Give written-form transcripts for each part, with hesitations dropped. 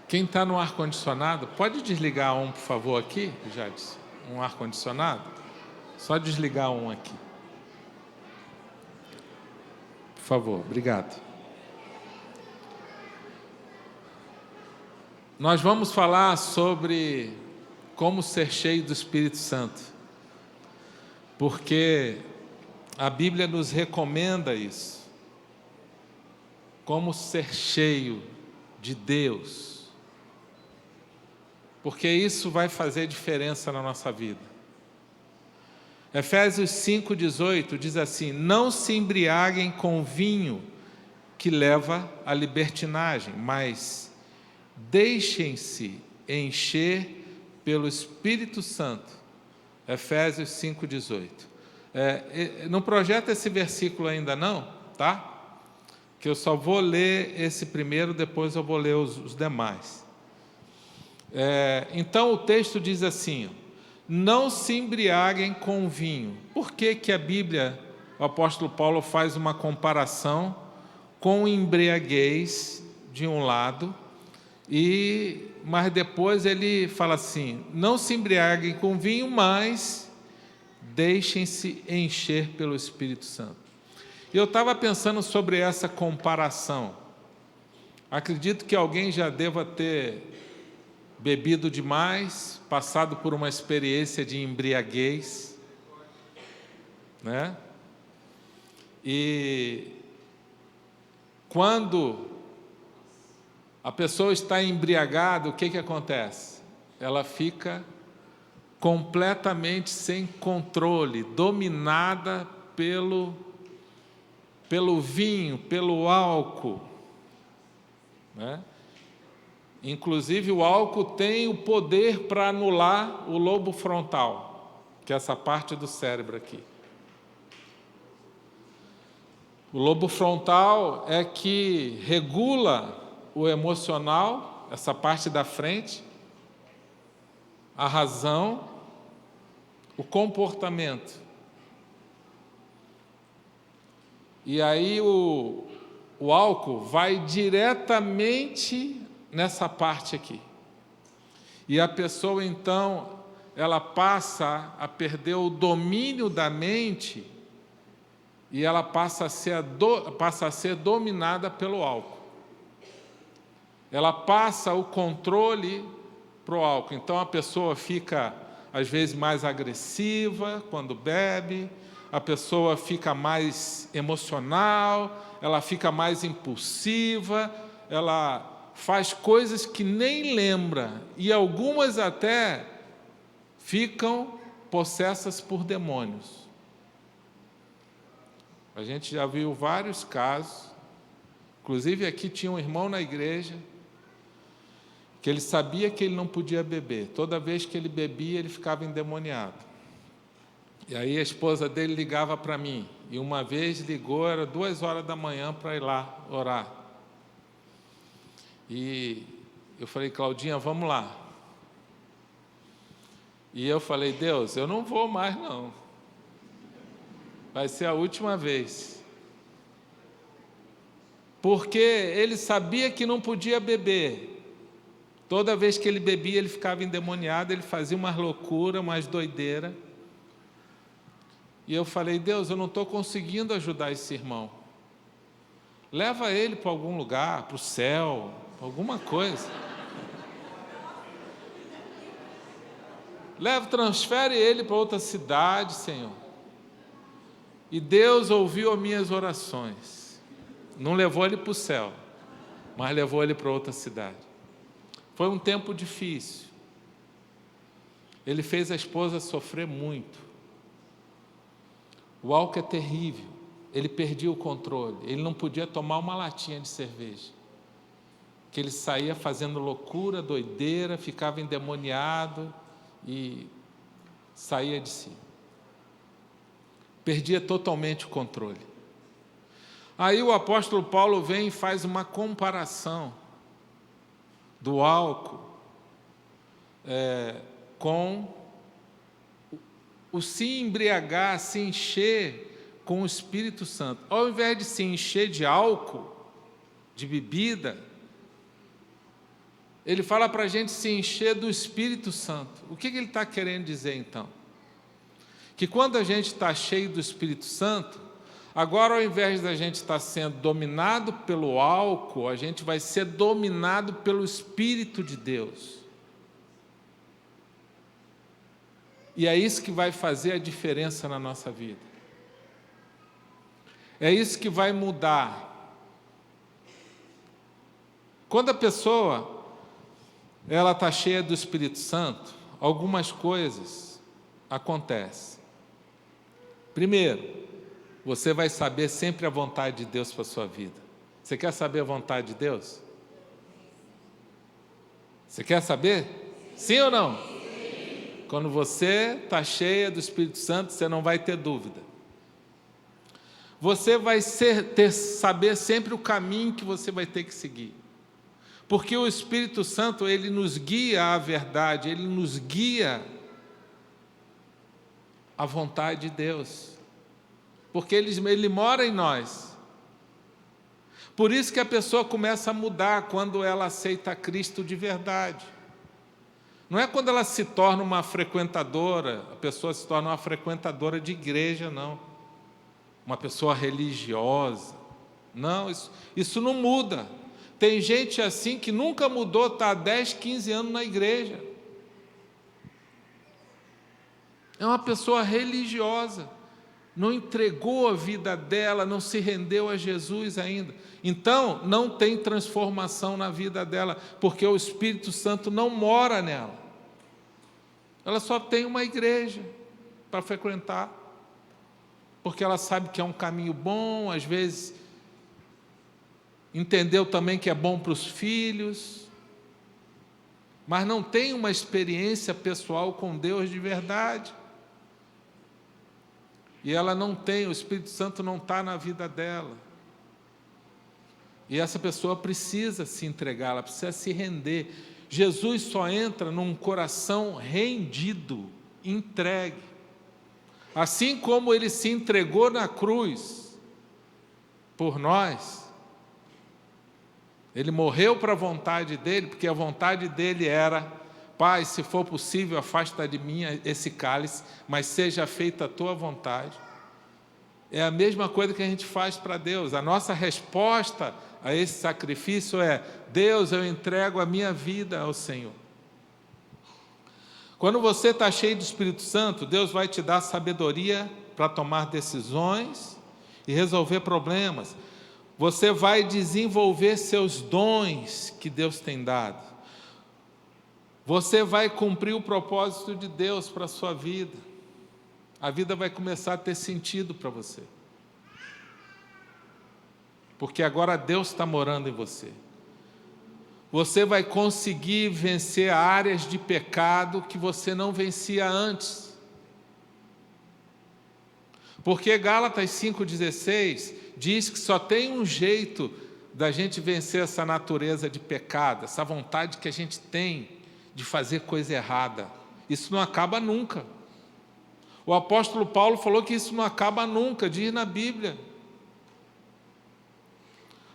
Quem está no ar-condicionado, pode desligar um, por favor, aqui, Jadson? Um ar-condicionado? Só desligar um aqui. Por favor, obrigado. Nós vamos falar sobre como ser cheio do Espírito Santo, porque a Bíblia nos recomenda isso. Como ser cheio de Deus, porque isso vai fazer diferença na nossa vida. Efésios 5,18 diz assim: não se embriaguem com vinho que leva à libertinagem, mas deixem-se encher pelo Espírito Santo. Efésios 5,18. Não projeta esse versículo ainda não, tá? Que eu só vou ler esse primeiro, depois eu vou ler os demais. Então o texto diz assim: não se embriaguem com vinho. Por que que a Bíblia, o apóstolo Paulo faz uma comparação com embriaguez de um lado, mas depois ele fala assim: não se embriaguem com vinho, mas deixem-se encher pelo Espírito Santo. Eu estava pensando sobre essa comparação. Acredito que alguém já deva ter bebido demais, passado por uma experiência de embriaguez, né? E quando a pessoa está embriagada, o que acontece? Ela fica completamente sem controle, dominada pelo vinho, pelo álcool, né? Inclusive o álcool tem o poder para anular o lobo frontal, que é essa parte do cérebro aqui. O lobo frontal é que regula o emocional, essa parte da frente, a razão, o comportamento. E aí o álcool vai diretamente nessa parte aqui. E a pessoa, então, ela passa a perder o domínio da mente e ela passa a ser dominada pelo álcool. Ela passa o controle para o álcool. Então, a pessoa fica, às vezes, mais agressiva quando bebe, a pessoa fica mais emocional, ela fica mais impulsiva, ela faz coisas que nem lembra, e algumas até ficam possessas por demônios. A gente já viu vários casos, inclusive aqui tinha um irmão na igreja, que ele sabia que ele não podia beber. Toda vez que ele bebia, ele ficava endemoniado. E aí a esposa dele ligava para mim, e uma vez ligou, era 2h da manhã para ir lá orar. E eu falei: Claudinha, vamos lá. E eu falei: Deus, eu não vou mais não. Vai ser a última vez. Porque ele sabia que não podia beber. Toda vez que ele bebia, ele ficava endemoniado, ele fazia umas loucuras, umas doideiras. E eu falei: Deus, eu não estou conseguindo ajudar esse irmão. Leva ele para algum lugar, para o céu, alguma coisa. Transfere ele para outra cidade, Senhor. E Deus ouviu as minhas orações. Não levou ele para o céu, mas levou ele para outra cidade. Foi um tempo difícil. Ele fez a esposa sofrer muito. O álcool é terrível. Ele perdia o controle. Ele não podia tomar uma latinha de cerveja. Que ele saía fazendo loucura, doideira, ficava endemoniado e saía de si. Perdia totalmente o controle. Aí o apóstolo Paulo vem e faz uma comparação do álcool com o se embriagar, se encher com o Espírito Santo. Ao invés de se encher de álcool, de bebida, ele fala para a gente se encher do Espírito Santo. O que ele está querendo dizer, então? Que quando a gente está cheio do Espírito Santo, agora, ao invés da gente estar sendo dominado pelo álcool, a gente vai ser dominado pelo Espírito de Deus. E é isso que vai fazer a diferença na nossa vida. É isso que vai mudar. Quando a pessoa ela está cheia do Espírito Santo, algumas coisas acontecem. Primeiro, você vai saber sempre a vontade de Deus para a sua vida. Você quer saber a vontade de Deus? Você quer saber? Sim ou não? Sim. Quando você está cheia do Espírito Santo, você não vai ter dúvida. Você vai saber sempre o caminho que você vai ter que seguir. Porque o Espírito Santo, ele nos guia à verdade, ele nos guia à vontade de Deus. Porque ele mora em nós. Por isso que a pessoa começa a mudar quando ela aceita Cristo de verdade. Não é quando ela se torna uma frequentadora, a pessoa se torna uma frequentadora de igreja, não. Uma pessoa religiosa. Não, isso não muda. Tem gente assim que nunca mudou, está há 10, 15 anos na igreja. É uma pessoa religiosa. Não entregou a vida dela, não se rendeu a Jesus ainda. Então, não tem transformação na vida dela, porque o Espírito Santo não mora nela. Ela só tem uma igreja para frequentar, porque ela sabe que é um caminho bom, às vezes entendeu também que é bom para os filhos, mas não tem uma experiência pessoal com Deus de verdade. E ela não tem, o Espírito Santo não está na vida dela. E essa pessoa precisa se entregar, ela precisa se render. Jesus só entra num coração rendido, entregue. Assim como ele se entregou na cruz por nós, ele morreu para a vontade dele, porque a vontade dele era: Pai, se for possível, afasta de mim esse cálice, mas seja feita a tua vontade. É a mesma coisa que a gente faz para Deus. A nossa resposta a esse sacrifício é: Deus, eu entrego a minha vida ao Senhor. Quando você está cheio do Espírito Santo, Deus vai te dar sabedoria para tomar decisões e resolver problemas. Você vai desenvolver seus dons que Deus tem dado. Você vai cumprir o propósito de Deus para a sua vida. A vida vai começar a ter sentido para você. Porque agora Deus está morando em você. Você vai conseguir vencer áreas de pecado que você não vencia antes. Porque Gálatas 5,16 diz que só tem um jeito da gente vencer essa natureza de pecado, essa vontade que a gente tem de fazer coisa errada. Isso não acaba nunca. O apóstolo Paulo falou que isso não acaba nunca, diz na Bíblia.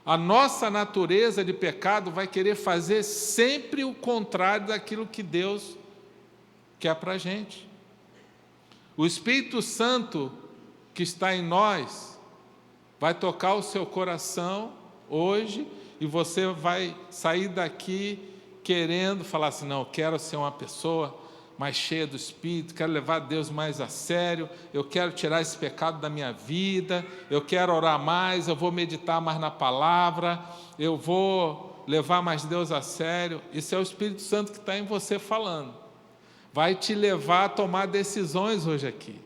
A nossa natureza de pecado vai querer fazer sempre o contrário daquilo que Deus quer para a gente. O Espírito Santo que está em nós vai tocar o seu coração hoje e você vai sair daqui querendo falar assim: não, eu quero ser uma pessoa mais cheia do Espírito, quero levar Deus mais a sério, eu quero tirar esse pecado da minha vida, eu quero orar mais, eu vou meditar mais na palavra, eu vou levar mais Deus a sério. Isso é o Espírito Santo que está em você falando. Vai te levar a tomar decisões hoje aqui.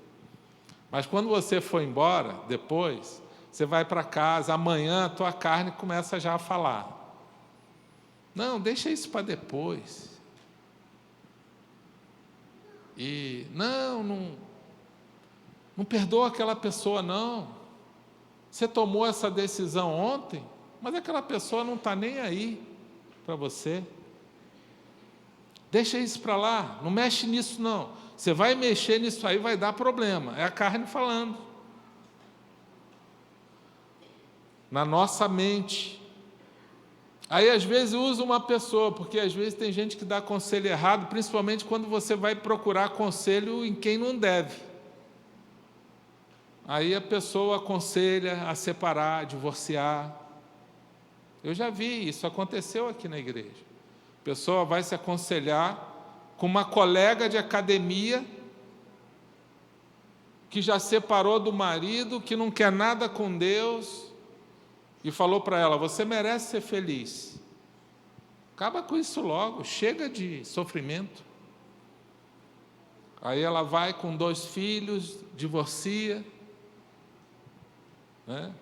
Mas quando você for embora, depois, você vai para casa, amanhã a tua carne começa já a falar: não, deixa isso para depois. E não perdoa aquela pessoa, não. Você tomou essa decisão ontem, mas aquela pessoa não está nem aí para você. Deixa isso para lá, não mexe nisso não. Você vai mexer nisso aí, vai dar problema. É a carne falando. Na nossa mente. Aí, às vezes, usa uma pessoa, porque às vezes tem gente que dá conselho errado, principalmente quando você vai procurar conselho em quem não deve. Aí a pessoa aconselha a separar, a divorciar. Eu já vi, isso aconteceu aqui na igreja. A pessoa vai se aconselhar com uma colega de academia que já separou do marido, que não quer nada com Deus, e falou para ela: você merece ser feliz. Acaba com isso logo, chega de sofrimento. Aí ela vai com 2 filhos, divorcia, né?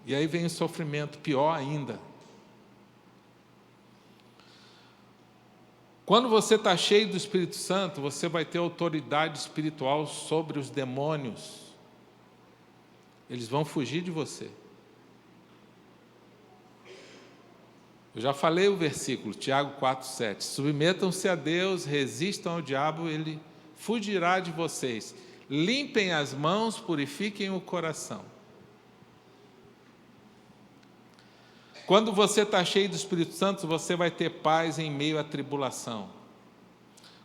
E aí vem o sofrimento, pior ainda. Quando você está cheio do Espírito Santo, você vai ter autoridade espiritual sobre os demônios. Eles vão fugir de você. Eu já falei o versículo, Tiago 4,7. Submetam-se a Deus, resistam ao diabo, ele fugirá de vocês. Limpem as mãos, purifiquem o coração. Quando você está cheio do Espírito Santo, você vai ter paz em meio à tribulação.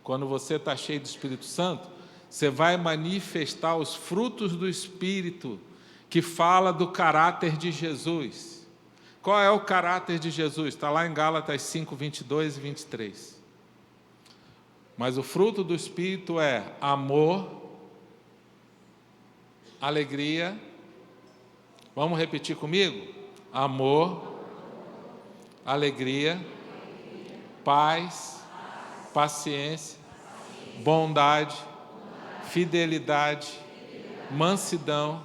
Quando você está cheio do Espírito Santo, você vai manifestar os frutos do Espírito, que fala do caráter de Jesus. Qual é o caráter de Jesus? Está lá em Gálatas 5, 22 e 23. Mas o fruto do Espírito é amor, alegria. Vamos repetir comigo? Amor, alegria, paz, paciência, bondade, fidelidade, mansidão,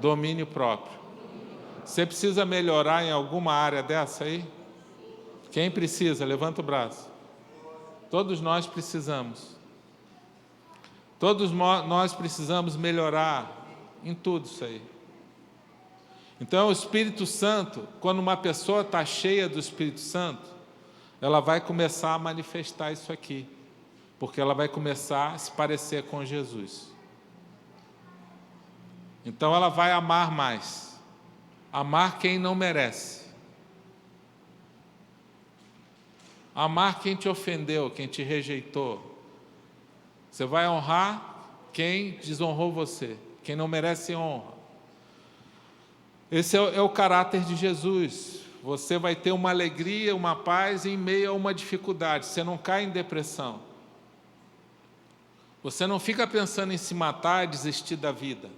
domínio próprio. Você precisa melhorar em alguma área dessa aí? Quem precisa? Levanta o braço. Todos nós precisamos. Todos nós precisamos melhorar em tudo isso aí. Então, o Espírito Santo, quando uma pessoa está cheia do Espírito Santo, ela vai começar a manifestar isso aqui, porque ela vai começar a se parecer com Jesus. Então, ela vai amar mais, amar quem não merece, amar quem te ofendeu, quem te rejeitou. Você vai honrar quem desonrou você, quem não merece honra. Esse é o caráter de Jesus. Você vai ter uma alegria, uma paz em meio a uma dificuldade. Você não cai em depressão. Você não fica pensando em se matar e desistir da vida.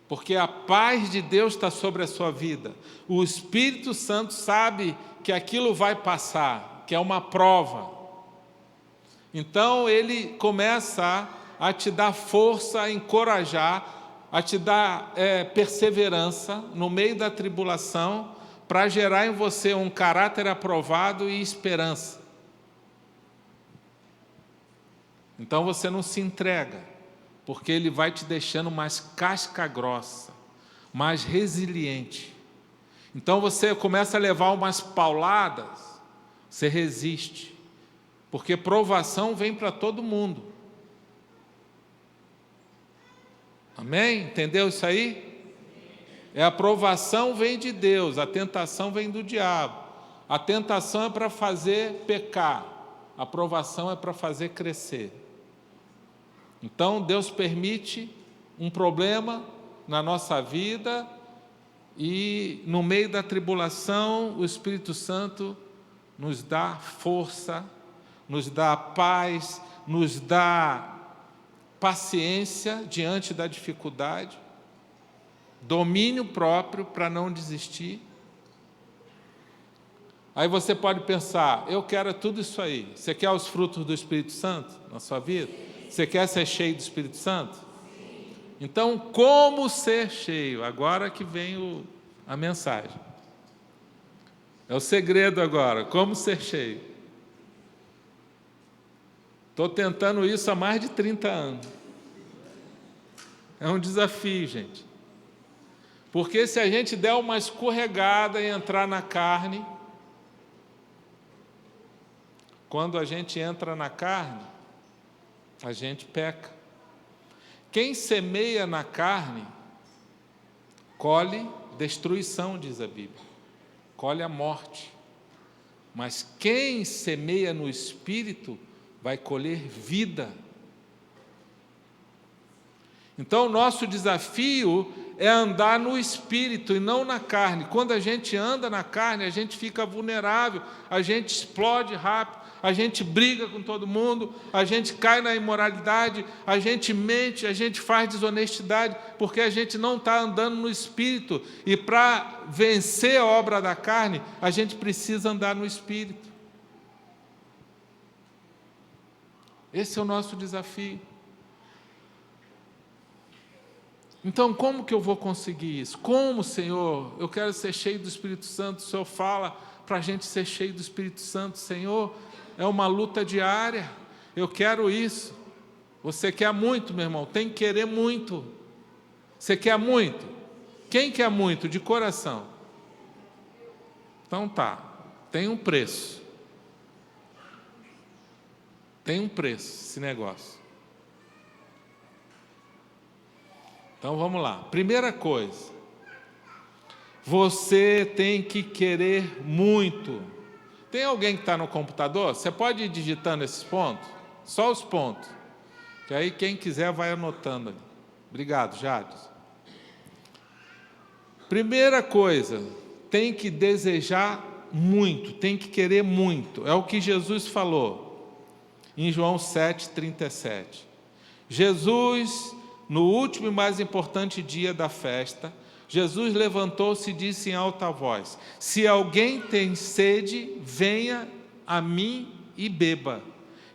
Porque a paz de Deus está sobre a sua vida. O Espírito Santo sabe que aquilo vai passar, que é uma prova. Então ele começa a te dar força, a encorajar, a te dar perseverança no meio da tribulação, para gerar em você um caráter aprovado e esperança. Então você não se entrega, porque ele vai te deixando mais casca grossa, mais resiliente. Então você começa a levar umas pauladas, você resiste, porque provação vem para todo mundo. Amém? Entendeu isso aí? A aprovação vem de Deus, a tentação vem do diabo. A tentação é para fazer pecar, a aprovação é para fazer crescer. Então Deus permite um problema na nossa vida e no meio da tribulação o Espírito Santo nos dá força, nos dá paz, nos dá paciência diante da dificuldade, domínio próprio para não desistir. Aí você pode pensar: eu quero tudo isso aí. Você quer os frutos do Espírito Santo na sua vida? Você quer ser cheio do Espírito Santo? Então, como ser cheio? Agora que vem a mensagem. É o segredo agora, como ser cheio. Estou tentando isso há mais de 30 anos. É um desafio, gente. Porque se a gente der uma escorregada e entrar na carne, quando a gente entra na carne, a gente peca. Quem semeia na carne, colhe destruição, diz a Bíblia. Colhe a morte. Mas quem semeia no Espírito vai colher vida. Então, o nosso desafio é andar no Espírito e não na carne. Quando a gente anda na carne, a gente fica vulnerável, a gente explode rápido, a gente briga com todo mundo, a gente cai na imoralidade, a gente mente, a gente faz desonestidade, porque a gente não está andando no Espírito. E para vencer a obra da carne, a gente precisa andar no Espírito. Esse é o nosso desafio. Então, como que eu vou conseguir isso? Como, Senhor? Eu quero ser cheio do Espírito Santo. O Senhor fala para a gente ser cheio do Espírito Santo. Senhor, é uma luta diária. Eu quero isso. Você quer muito, meu irmão? Tem que querer muito. Você quer muito? Quem quer muito de coração? Então tá, tem um preço. Tem um preço esse negócio. Então vamos lá. Primeira coisa, você tem que querer muito. Tem alguém que está no computador? Você pode ir digitando esses pontos? Só os pontos. Que aí quem quiser vai anotando ali. Obrigado, Jades. Primeira coisa, tem que desejar muito, tem que querer muito. É o que Jesus falou em João 7,37. Jesus, no último e mais importante dia da festa, Jesus levantou-se e disse em alta voz: se alguém tem sede, venha a mim e beba.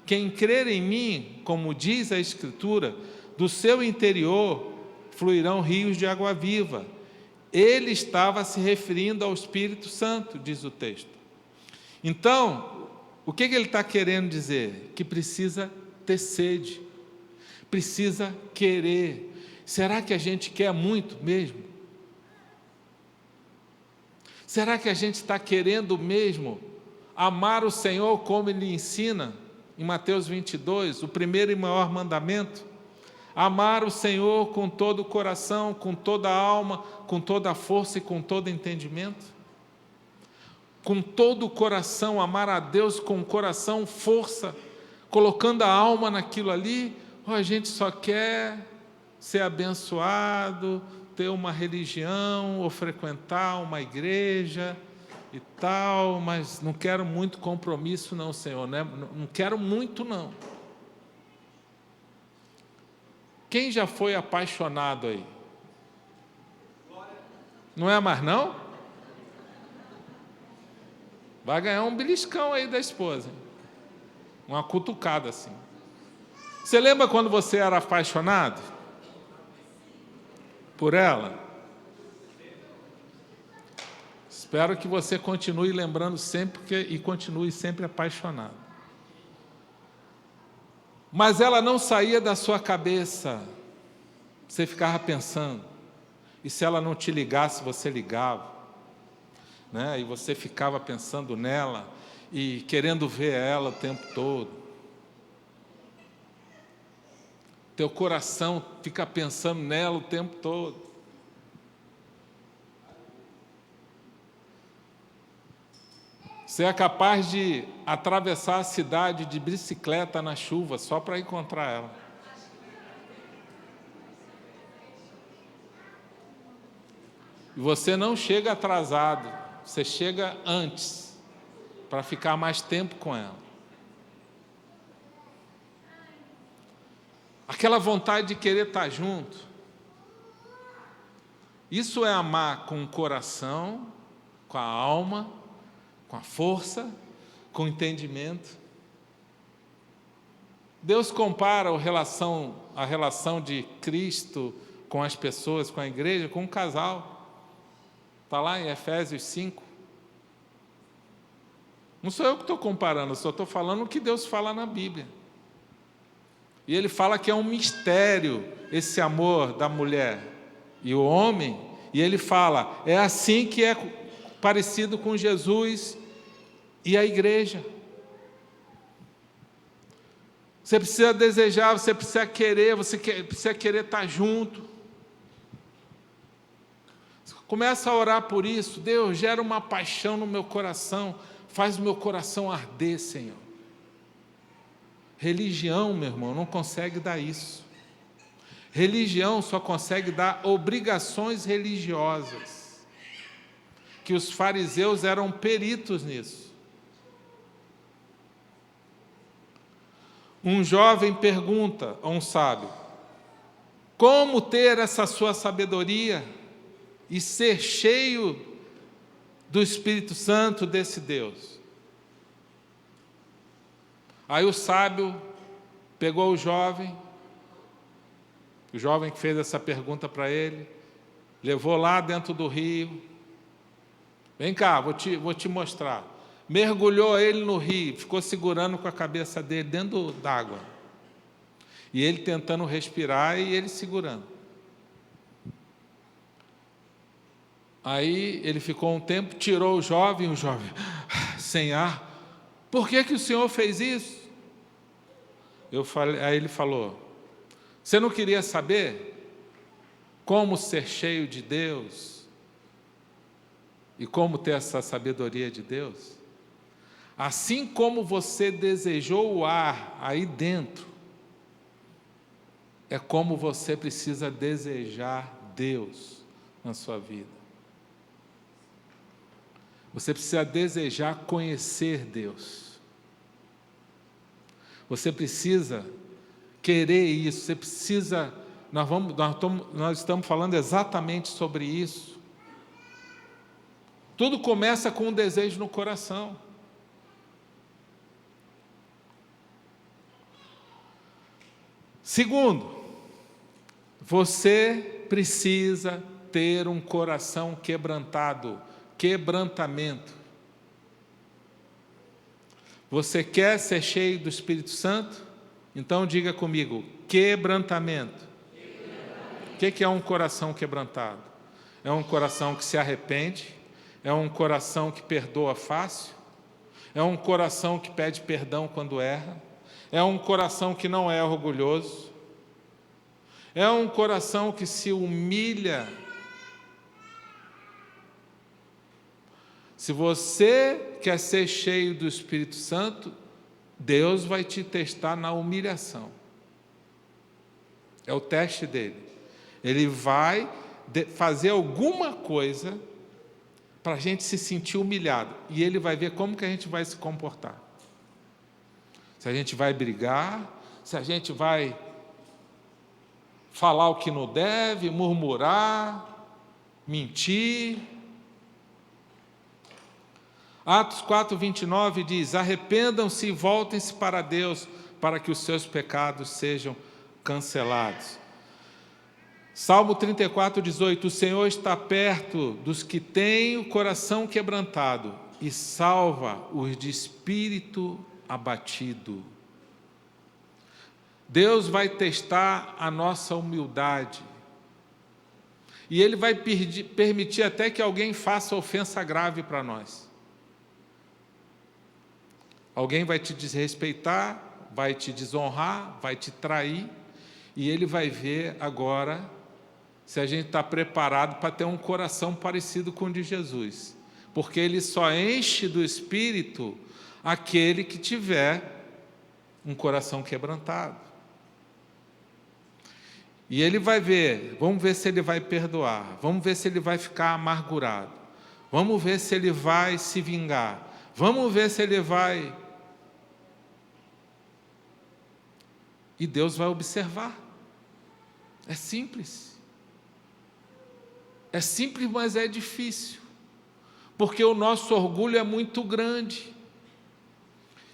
Quem crer em mim, como diz a Escritura, do seu interior fluirão rios de água viva. Ele estava se referindo ao Espírito Santo, diz o texto. Então, o que ele está querendo dizer? Que precisa ter sede, precisa querer. Será que a gente quer muito mesmo? Será que a gente está querendo mesmo amar o Senhor como Ele ensina em Mateus 22, o primeiro e maior mandamento? Amar o Senhor com todo o coração, com toda a alma, com toda a força e com todo entendimento? Com todo o coração, amar a Deus com coração, força, colocando a alma naquilo ali? Ou a gente só quer ser abençoado, ter uma religião, ou frequentar uma igreja e tal, mas não quero muito compromisso não, Senhor, né? Não quero muito não. Quem já foi apaixonado aí? Não é mais não? Vai ganhar um beliscão aí da esposa, hein? Uma cutucada assim. Você lembra quando você era apaixonado por ela? Espero que você continue lembrando sempre e continue sempre apaixonado. Mas ela não saía da sua cabeça. Você ficava pensando. E se ela não te ligasse, você ligava, né? E você ficava pensando nela e querendo ver ela o tempo todo. Teu coração fica pensando nela o tempo todo. Você é capaz de atravessar a cidade de bicicleta na chuva só para encontrar ela. E você não chega atrasado, você chega antes, para ficar mais tempo com ela. Aquela vontade de querer estar junto. Isso é amar com o coração, com a alma, com a força, com o entendimento. Deus compara a relação de Cristo com as pessoas, com a igreja, com um casal. Está lá em Efésios 5. Não sou eu que estou comparando, só estou falando o que Deus fala na Bíblia. E Ele fala que é um mistério esse amor da mulher e o homem. E Ele fala, é assim que é parecido com Jesus e a igreja. Você precisa desejar, você precisa querer, precisa querer estar junto. Começa a orar por isso. Deus, gera uma paixão no meu coração. faz o meu coração arder, Senhor. Religião, meu irmão, não consegue dar isso. Religião só consegue dar obrigações religiosas, que os fariseus eram peritos nisso. Um jovem pergunta a um sábio: como ter essa sua sabedoria e ser cheio do Espírito Santo desse Deus? Aí o sábio pegou o jovem que fez essa pergunta para ele, levou lá dentro do rio. Vem cá, vou te mostrar. Mergulhou ele no rio, ficou segurando com a cabeça dele dentro d'água. E ele tentando respirar e ele segurando. Aí ele ficou um tempo, tirou o jovem sem ar. Por que o senhor fez isso? Aí ele falou: você não queria saber como ser cheio de Deus e como ter essa sabedoria de Deus? Assim como você desejou o ar aí dentro, é como você precisa desejar Deus na sua vida. Você precisa desejar conhecer Deus. Você precisa querer isso, você precisa... Nós estamos falando exatamente sobre isso. Tudo começa com um desejo no coração. Segundo, você precisa ter um coração quebrantado, quebrantamento. Você quer ser cheio do Espírito Santo? Então diga comigo: quebrantamento. O que é um coração quebrantado? É um coração que se arrepende, é um coração que perdoa fácil, é um coração que pede perdão quando erra, é um coração que não é orgulhoso, é um coração que se humilha. Se você quer ser cheio do Espírito Santo, Deus vai te testar na humilhação. É o teste dele. Ele vai fazer alguma coisa para a gente se sentir humilhado. E ele vai ver como que a gente vai se comportar. Se a gente vai brigar, se a gente vai falar o que não deve, murmurar, mentir. Atos 4:29 diz: arrependam-se e voltem-se para Deus, para que os seus pecados sejam cancelados. Salmo 34:18: o Senhor está perto dos que têm o coração quebrantado e salva os de espírito abatido. Deus vai testar a nossa humildade. E Ele vai permitir até que alguém faça ofensa grave para nós. Alguém vai te desrespeitar, vai te desonrar, vai te trair, e Ele vai ver agora se a gente está preparado para ter um coração parecido com o de Jesus. Porque Ele só enche do Espírito aquele que tiver um coração quebrantado. E Ele vai ver, vamos ver se Ele vai perdoar, vamos ver se Ele vai ficar amargurado, vamos ver se Ele vai se vingar, vamos ver se Ele vai... E Deus vai observar. É simples. É simples, mas é difícil. Porque o nosso orgulho é muito grande.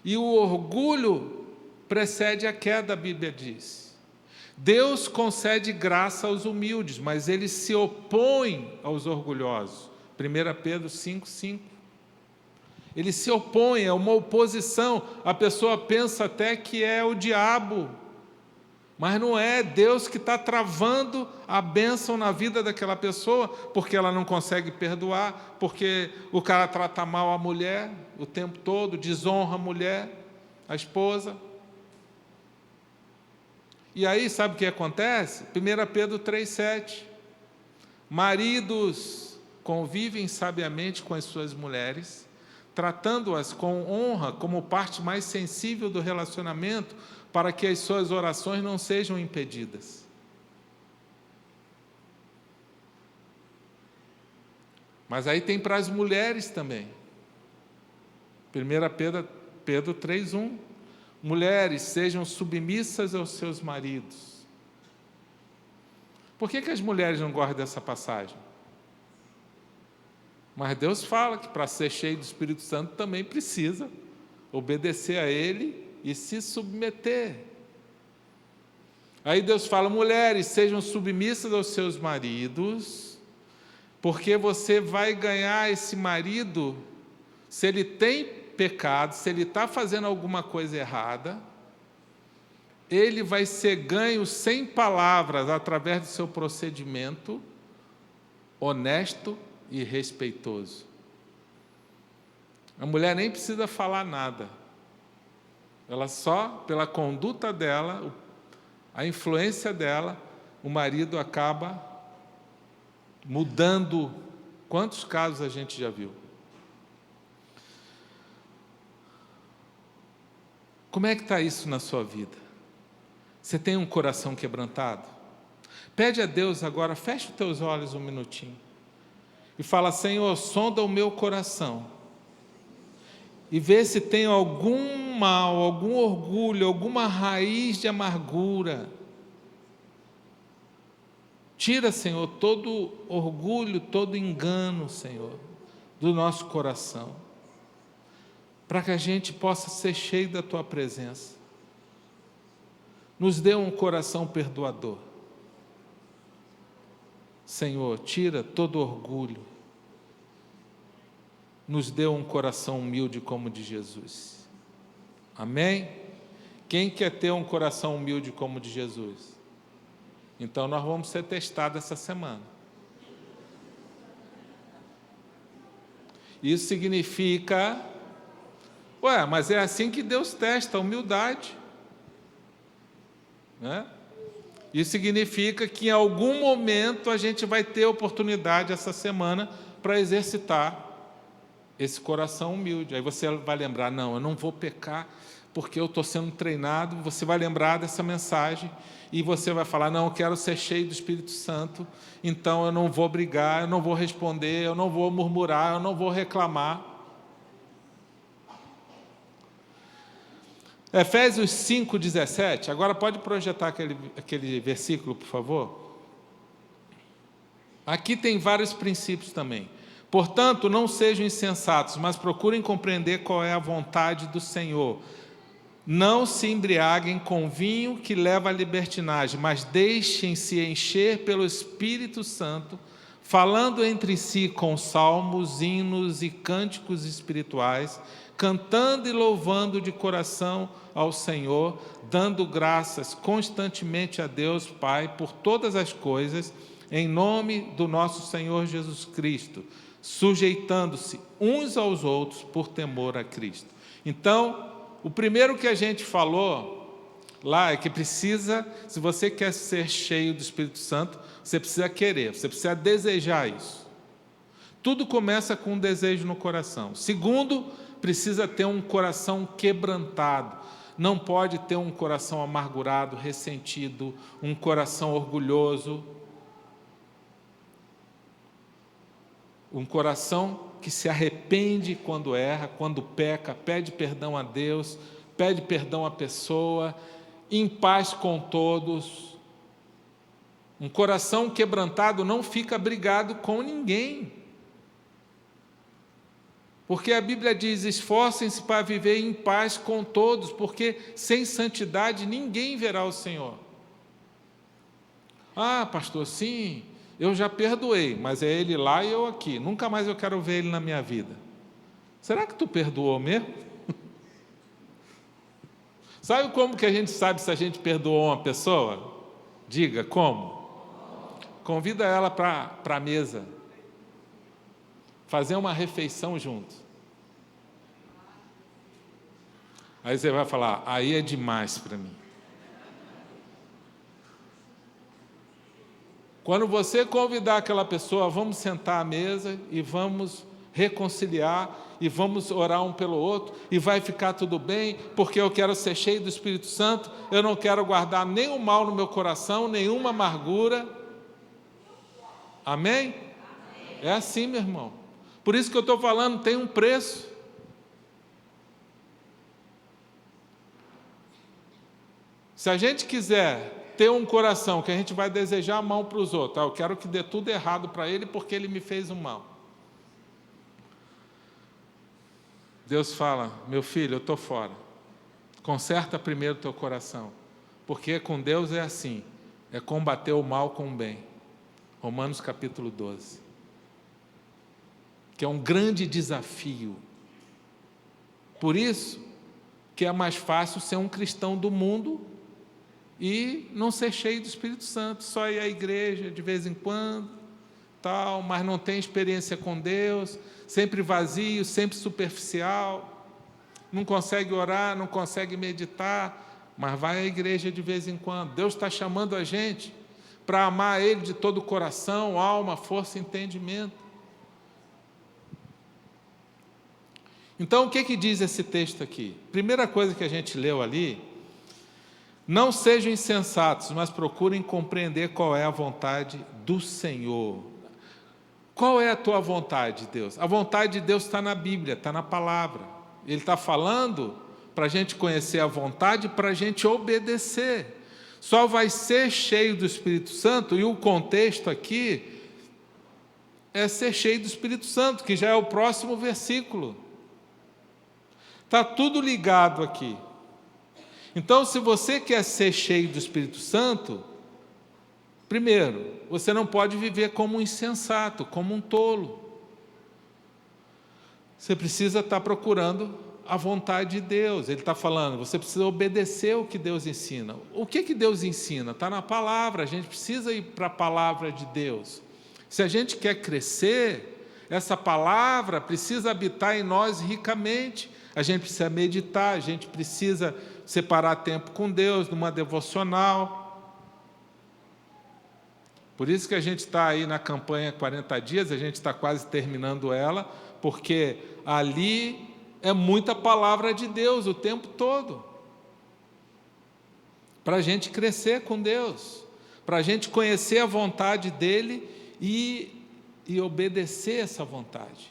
E o orgulho precede a queda, a Bíblia diz. Deus concede graça aos humildes, mas Ele se opõe aos orgulhosos. 1 Pedro 5:5. Ele se opõe, é uma oposição. A pessoa pensa até que é o diabo, mas não é. Deus que está travando a bênção na vida daquela pessoa, porque ela não consegue perdoar, porque o cara trata mal a mulher o tempo todo, desonra a mulher, a esposa. E aí, sabe o que acontece? 1 Pedro 3,7. Maridos, convivem sabiamente com as suas mulheres, tratando-as com honra como parte mais sensível do relacionamento, para que as suas orações não sejam impedidas. Mas aí tem para as mulheres também. 1 Pedro 3:1. Mulheres, sejam submissas aos seus maridos. Por que as mulheres não gostam dessa passagem? Mas Deus fala que para ser cheio do Espírito Santo também precisa obedecer a Ele e se submeter. Aí Deus fala, mulheres, sejam submissas aos seus maridos, porque você vai ganhar esse marido, se ele tem pecado, se ele está fazendo alguma coisa errada, ele vai ser ganho sem palavras, através do seu procedimento honesto e respeitoso. A mulher nem precisa falar nada. Ela só, pela conduta dela, a influência dela, o marido acaba mudando. Quantos casos a gente já viu? Como é que está isso na sua vida? Você tem um coração quebrantado? Pede a Deus agora, fecha os teus olhos um minutinho e fala, Senhor, sonda o meu coração e vê se tem algum mal, algum orgulho, alguma raiz de amargura. Tira, Senhor, todo orgulho, todo engano, Senhor, do nosso coração, para que a gente possa ser cheio da Tua presença. Nos dê um coração perdoador. Senhor, tira todo orgulho. Nos dê um coração humilde como o de Jesus. Amém? Quem quer ter um coração humilde como o de Jesus? Então nós vamos ser testados essa semana. Isso significa, mas é assim que Deus testa a humildade, né? Isso significa que em algum momento a gente vai ter oportunidade essa semana para exercitar esse coração humilde. Aí você vai lembrar, não, eu não vou pecar porque eu estou sendo treinado. Você vai lembrar dessa mensagem e você vai falar, não, eu quero ser cheio do Espírito Santo, então eu não vou brigar, eu não vou responder, eu não vou murmurar, eu não vou reclamar. Efésios 5:17, agora pode projetar aquele versículo, por favor? Aqui tem vários princípios também. Portanto, não sejam insensatos, mas procurem compreender qual é a vontade do Senhor. Não se embriaguem com vinho que leva à libertinagem, mas deixem-se encher pelo Espírito Santo, falando entre si com salmos, hinos e cânticos espirituais, cantando e louvando de coração ao Senhor, dando graças constantemente a Deus Pai por todas as coisas, em nome do nosso Senhor Jesus Cristo, sujeitando-se uns aos outros por temor a Cristo. Então, o primeiro que a gente falou lá é que precisa, se você quer ser cheio do Espírito Santo, você precisa querer, você precisa desejar isso. Tudo começa com um desejo no coração. Segundo, precisa ter um coração quebrantado. Não pode ter um coração amargurado, ressentido, um coração orgulhoso. Um coração que se arrepende quando erra, quando peca, pede perdão a Deus, pede perdão à pessoa, em paz com todos. Um coração quebrantado não fica brigado com ninguém. Porque a Bíblia diz, esforcem-se para viver em paz com todos, porque sem santidade ninguém verá o Senhor. Ah, pastor, sim, eu já perdoei, mas é ele lá e eu aqui. Nunca mais eu quero ver ele na minha vida. Será que tu perdoou mesmo? Sabe como que a gente sabe se a gente perdoou uma pessoa? Diga, como? Convida ela para a mesa. Fazer uma refeição junto. Aí você vai falar, aí é demais para mim. Quando você convidar aquela pessoa, vamos sentar à mesa e vamos reconciliar e vamos orar um pelo outro e vai ficar tudo bem, porque eu quero ser cheio do Espírito Santo, eu não quero guardar nenhum mal no meu coração, nenhuma amargura. Amém? É assim, meu irmão. Por isso que eu estou falando, tem um preço. Se a gente quiser ter um coração que a gente vai desejar mal para os outros, eu quero que dê tudo errado para ele porque ele me fez um mal. Deus fala, meu filho, eu estou fora. Conserta primeiro o teu coração. Porque com Deus é assim, é combater o mal com o bem. Romanos capítulo 12. Que é um grande desafio. Por isso que é mais fácil ser um cristão do mundo e não ser cheio do Espírito Santo, só ir à igreja de vez em quando, tal, mas não tem experiência com Deus, sempre vazio, sempre superficial, não consegue orar, não consegue meditar, mas vai à igreja de vez em quando. Deus está chamando a gente para amar Ele de todo o coração, alma, força e entendimento. Então, o que diz esse texto aqui? Primeira coisa que a gente leu ali, não sejam insensatos, mas procurem compreender qual é a vontade do Senhor. Qual é a tua vontade, Deus? A vontade de Deus está na Bíblia, está na palavra. Ele está falando para a gente conhecer a vontade, para a gente obedecer. Só vai ser cheio do Espírito Santo, e o contexto aqui é ser cheio do Espírito Santo, que já é o próximo versículo. Está tudo ligado aqui. Então, se você quer ser cheio do Espírito Santo, primeiro, você não pode viver como um insensato, como um tolo. Você precisa estar procurando a vontade de Deus. Ele está falando, você precisa obedecer o que Deus ensina. O que Deus ensina? Está na palavra, a gente precisa ir para a palavra de Deus. Se a gente quer crescer, essa palavra precisa habitar em nós ricamente. A gente precisa meditar, a gente precisa separar tempo com Deus, numa devocional. Por isso que a gente está aí na campanha 40 dias, a gente está quase terminando ela, porque ali é muita palavra de Deus o tempo todo. Para a gente crescer com Deus, para a gente conhecer a vontade dEle e obedecer essa vontade.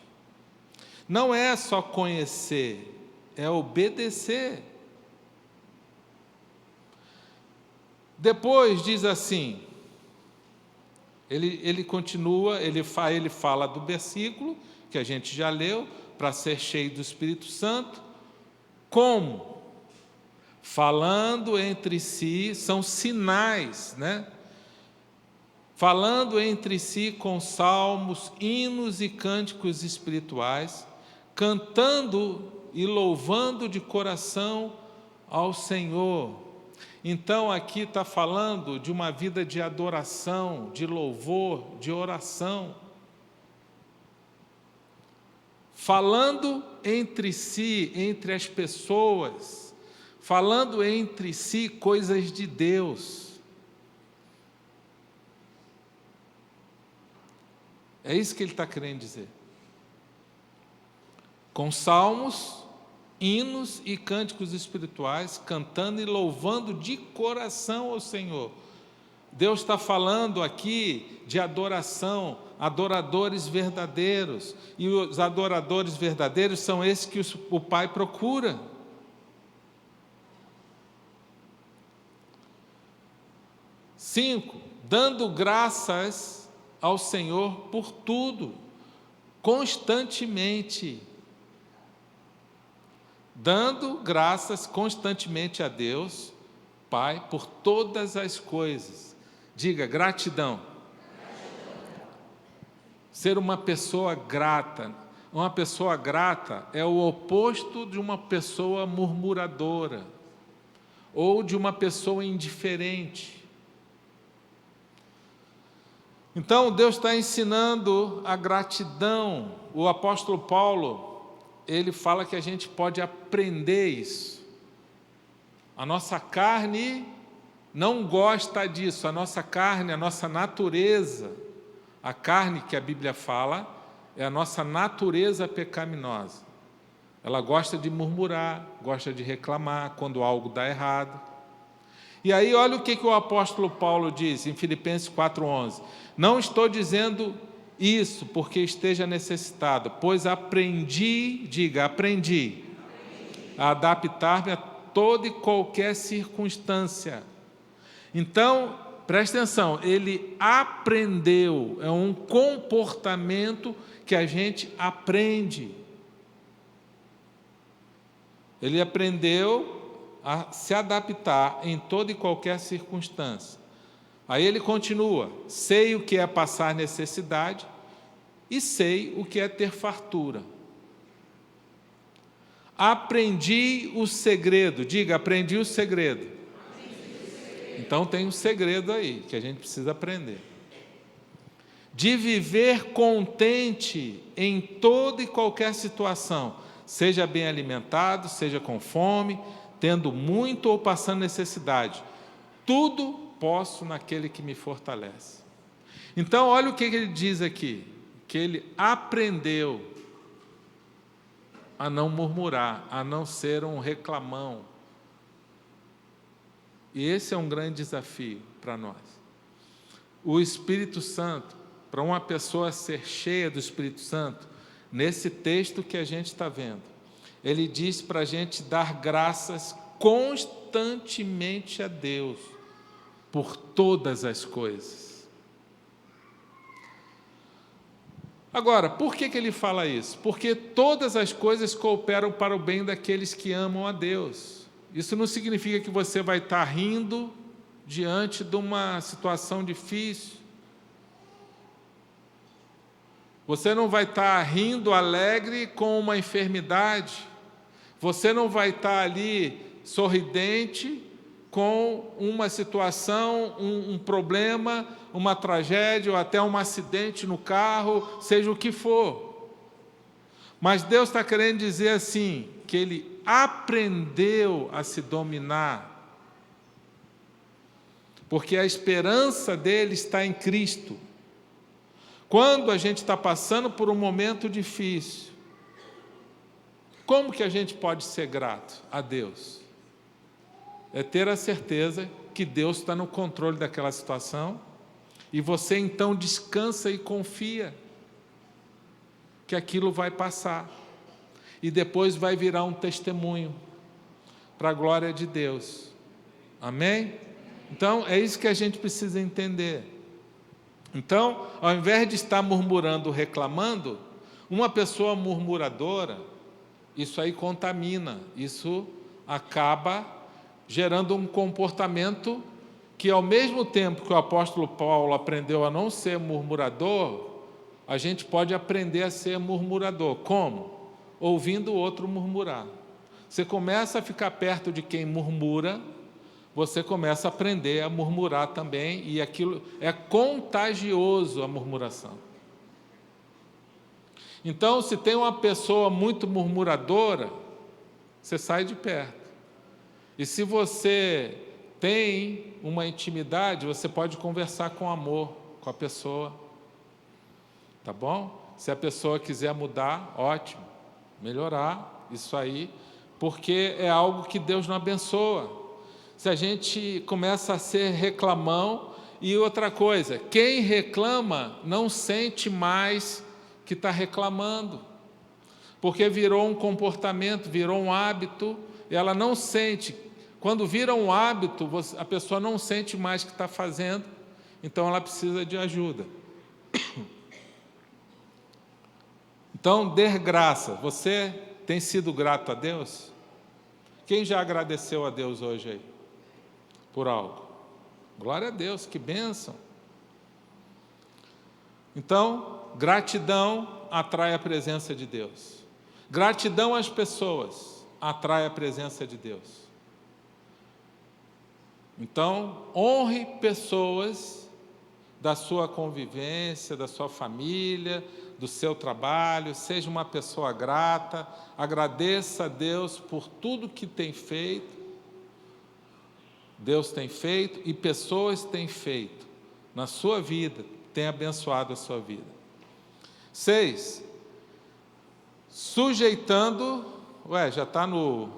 Não é só conhecer, é obedecer. Depois diz assim, ele continua, ele fala do versículo, que a gente já leu, para ser cheio do Espírito Santo. Como? Falando entre si, são sinais, né? Falando entre si com salmos, hinos e cânticos espirituais, cantando e louvando de coração ao Senhor. Então aqui está falando de uma vida de adoração, de louvor, de oração. Falando entre si, entre as pessoas, falando entre si coisas de Deus. É isso que ele está querendo dizer. Com salmos, hinos e cânticos espirituais, cantando e louvando de coração ao Senhor. Deus está falando aqui de adoração, adoradores verdadeiros, e os adoradores verdadeiros são esses que o Pai procura. Cinco, dando graças ao Senhor por tudo, constantemente. Dando graças constantemente a Deus, Pai, por todas as coisas. Diga, gratidão. Ser uma pessoa grata. Uma pessoa grata é o oposto de uma pessoa murmuradora ou de uma pessoa indiferente. Então, Deus está ensinando a gratidão. O apóstolo Paulo, ele fala que a gente pode aprender isso. A nossa carne não gosta disso, a nossa carne, a nossa natureza, a carne que a Bíblia fala, é a nossa natureza pecaminosa. Ela gosta de murmurar, gosta de reclamar quando algo dá errado. E aí, olha o que o apóstolo Paulo diz em Filipenses 4,11. Não estou dizendo isso porque esteja necessitado, pois aprendi a adaptar-me a toda e qualquer circunstância. Então, preste atenção, ele aprendeu, é um comportamento que a gente aprende. Ele aprendeu a se adaptar em toda e qualquer circunstância. Aí ele continua, sei o que é passar necessidade e sei o que é ter fartura. Aprendi o segredo, diga, aprendi o segredo. Então tem um segredo aí, que a gente precisa aprender. De viver contente em toda e qualquer situação, seja bem alimentado, seja com fome, tendo muito ou passando necessidade. Tudo posso naquele que me fortalece. Então, olha o que ele diz aqui, que ele aprendeu a não murmurar, a não ser um reclamão. E esse é um grande desafio para nós. O Espírito Santo, para uma pessoa ser cheia do Espírito Santo, nesse texto que a gente está vendo, ele diz para a gente dar graças constantemente a Deus por todas as coisas. Agora, por que ele fala isso? Porque todas as coisas cooperam para o bem daqueles que amam a Deus. Isso não significa que você vai estar rindo diante de uma situação difícil. Você não vai estar rindo alegre com uma enfermidade. Você não vai estar ali sorridente com uma situação, um problema, uma tragédia ou até um acidente no carro, seja o que for. Mas Deus está querendo dizer assim, que Ele aprendeu a se dominar, porque a esperança dele está em Cristo. Quando a gente está passando por um momento difícil, como que a gente pode ser grato a Deus? É ter a certeza que Deus está no controle daquela situação, e você então descansa e confia que aquilo vai passar, e depois vai virar um testemunho para a glória de Deus. Amém? Então, é isso que a gente precisa entender. Então, ao invés de estar murmurando, reclamando, uma pessoa murmuradora, isso aí contamina, isso acaba gerando um comportamento que, ao mesmo tempo que o apóstolo Paulo aprendeu a não ser murmurador, a gente pode aprender a ser murmurador. Como? Ouvindo o outro murmurar. Você começa a ficar perto de quem murmura, você começa a aprender a murmurar também, e aquilo é contagioso, a murmuração. Então, se tem uma pessoa muito murmuradora, você sai de perto. E se você tem uma intimidade, você pode conversar com amor com a pessoa. Tá bom? Se a pessoa quiser mudar, ótimo. Melhorar, isso aí, porque é algo que Deus não abençoa. Se a gente começa a ser reclamão, e outra coisa, quem reclama não sente mais que está reclamando, porque virou um comportamento, virou um hábito, e ela não sente. Quando vira um hábito, a pessoa não sente mais que está fazendo, então ela precisa de ajuda. Então, dê graça. Você tem sido grato a Deus? Quem já agradeceu a Deus hoje aí? Por algo? Glória a Deus, que bênção. Então, gratidão atrai a presença de Deus. Gratidão às pessoas atrai a presença de Deus. Então, honre pessoas da sua convivência, da sua família, do seu trabalho, seja uma pessoa grata, agradeça a Deus por tudo que tem feito, Deus tem feito e pessoas têm feito na sua vida, tem abençoado a sua vida. 6. Sujeitando, já está no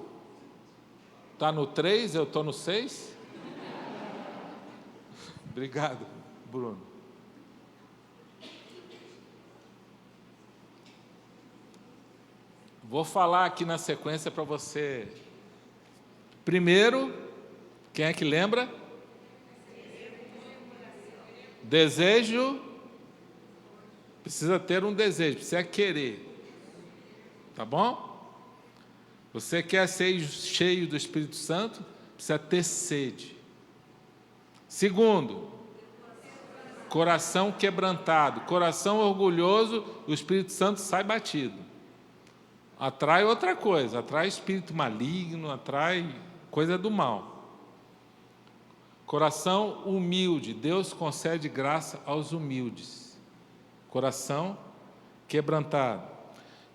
3, eu estou no 6? Obrigado, Bruno. Vou falar aqui na sequência para você. Primeiro, quem é que lembra? Desejo. Precisa ter um desejo, precisa querer. Tá bom? Você quer ser cheio do Espírito Santo? Precisa ter sede. Segundo, coração quebrantado. Coração orgulhoso, o Espírito Santo sai batido. Atrai outra coisa, atrai espírito maligno, atrai coisa do mal. Coração humilde, Deus concede graça aos humildes. Coração quebrantado.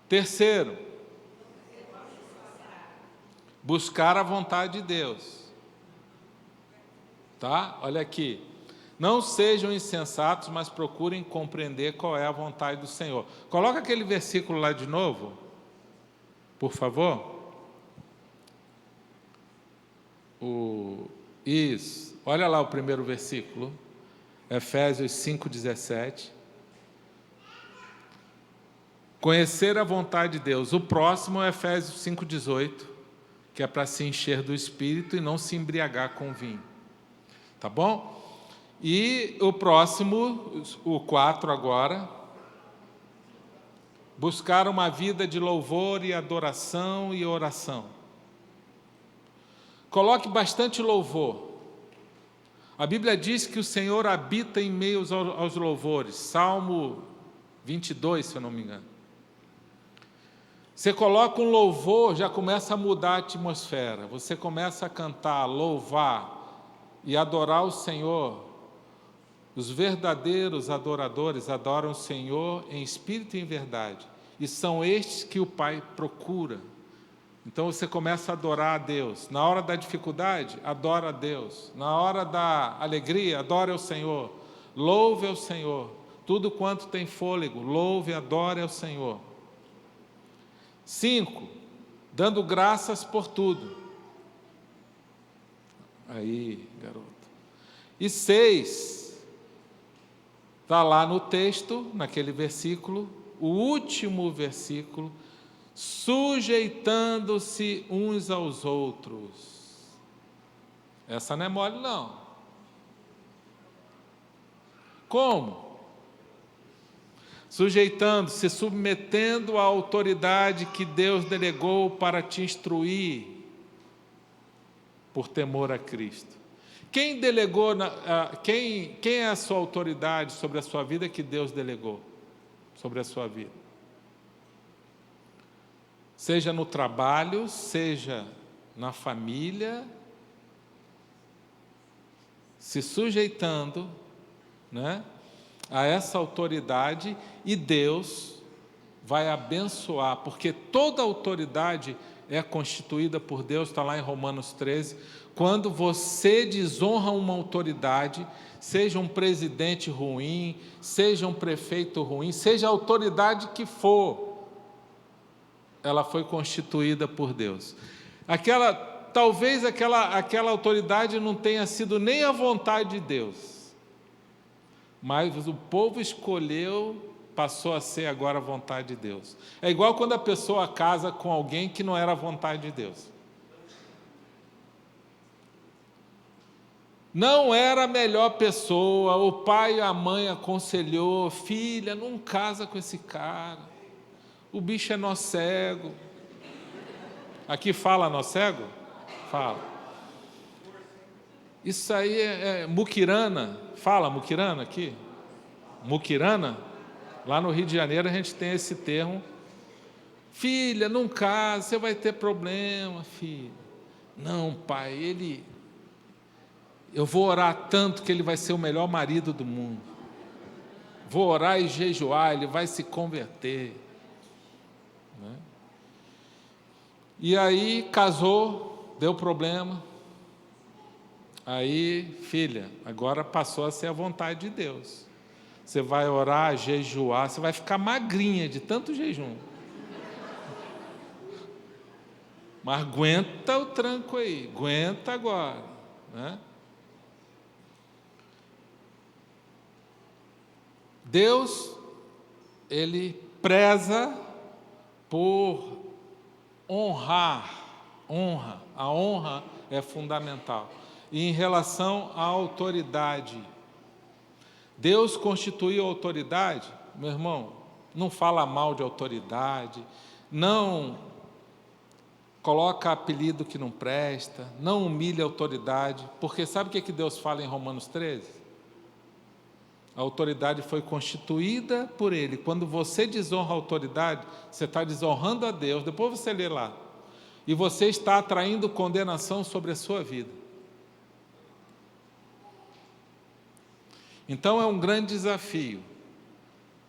Terceiro, buscar a vontade de Deus. Tá? Olha aqui. Não sejam insensatos, mas procurem compreender qual é a vontade do Senhor. Coloca aquele versículo lá de novo, por favor. Isso. Olha lá o primeiro versículo. Efésios 5:17. Conhecer a vontade de Deus. O próximo é Efésios 5:18, que é para se encher do Espírito e não se embriagar com vinho. Tá bom? E o próximo, o 4 agora, buscar uma vida de louvor e adoração e oração. Coloque bastante louvor. A Bíblia diz que o Senhor habita em meio aos louvores. Salmo 22, se eu não me engano. Você coloca um louvor, já começa a mudar a atmosfera. Você começa a cantar, louvar e adorar o Senhor. Os verdadeiros adoradores adoram o Senhor em espírito e em verdade. E são estes que o Pai procura. Então você começa a adorar a Deus. Na hora da dificuldade, adora a Deus. Na hora da alegria, adore ao Senhor. Louve ao Senhor. Tudo quanto tem fôlego, louve e adore ao Senhor. 5. Dando graças por tudo. Aí, garoto. E 6. Está lá no texto, naquele versículo, o último versículo, sujeitando-se uns aos outros. Essa não é mole, não. Como? Sujeitando-se, submetendo à autoridade que Deus delegou para te instruir, por temor a Cristo. Quem delegou, quem é a sua autoridade sobre a sua vida que Deus delegou sobre a sua vida? Seja no trabalho, seja na família, se sujeitando, né, a essa autoridade, e Deus vai abençoar, porque toda autoridade é constituída por Deus, está lá em Romanos 13, quando você desonra uma autoridade, seja um presidente ruim, seja um prefeito ruim, seja a autoridade que for, ela foi constituída por Deus. Talvez aquela autoridade não tenha sido nem a vontade de Deus, mas o povo escolheu, passou a ser agora a vontade de Deus. É igual quando a pessoa casa com alguém que não era a vontade de Deus. Não era a melhor pessoa, o pai e a mãe aconselhou, filha, não casa com esse cara, o bicho é nó cego. Aqui fala nó cego? Fala. Isso aí é muquirana, fala muquirana aqui? Muquirana? Lá no Rio de Janeiro a gente tem esse termo. Filha, não casa, você vai ter problema, filha. Não, pai, eu vou orar tanto que ele vai ser o melhor marido do mundo. Vou orar e jejuar, ele vai se converter. Né? E aí casou, deu problema. Aí, filha, agora passou a ser a vontade de Deus. você vai orar, jejuar, você vai ficar magrinha de tanto jejum. Mas aguenta o tranco aí, aguenta agora, né? Deus, Ele preza por honrar, a honra é fundamental. E em relação à autoridade, Deus constituiu autoridade, meu irmão, não fala mal de autoridade, não coloca apelido que não presta, não humilha a autoridade, porque sabe o que Deus fala em Romanos 13? A autoridade foi constituída por Ele. Quando você desonra a autoridade, você está desonrando a Deus. Depois você lê lá. E você está atraindo condenação sobre a sua vida. Então é um grande desafio,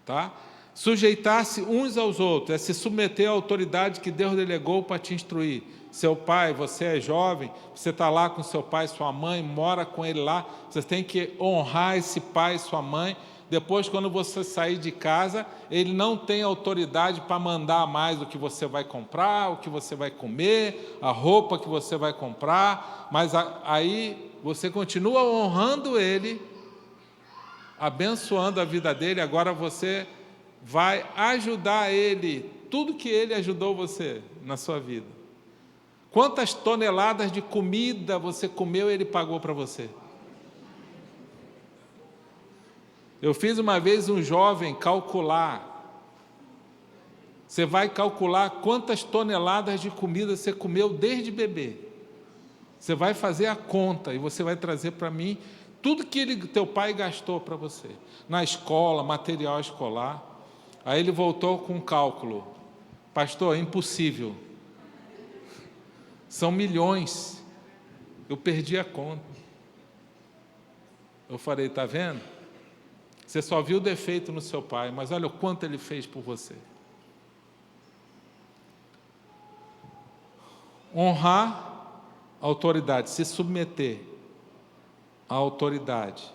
tá? Sujeitar-se uns aos outros, é se submeter à autoridade que Deus delegou para te instruir. Seu pai, você é jovem, você está lá com seu pai, sua mãe, mora com ele lá, você tem que honrar esse pai e sua mãe. Depois, quando você sair de casa, ele não tem autoridade para mandar mais o que você vai comprar, o que você vai comer, a roupa que você vai comprar, mas aí você continua honrando ele, abençoando a vida dele. Agora você vai ajudar ele, tudo que ele ajudou você na sua vida. Quantas toneladas de comida você comeu e ele pagou para você? Eu fiz uma vez um jovem calcular. Você vai calcular quantas toneladas de comida você comeu desde bebê. Você vai fazer a conta e você vai trazer para mim tudo que teu pai gastou para você. Na escola, material escolar. Aí ele voltou com um cálculo. Pastor, é impossível. São milhões. Eu perdi a conta. Eu falei, está vendo? Você só viu o defeito no seu pai, mas olha o quanto ele fez por você. Honrar a autoridade, se submeter à autoridade.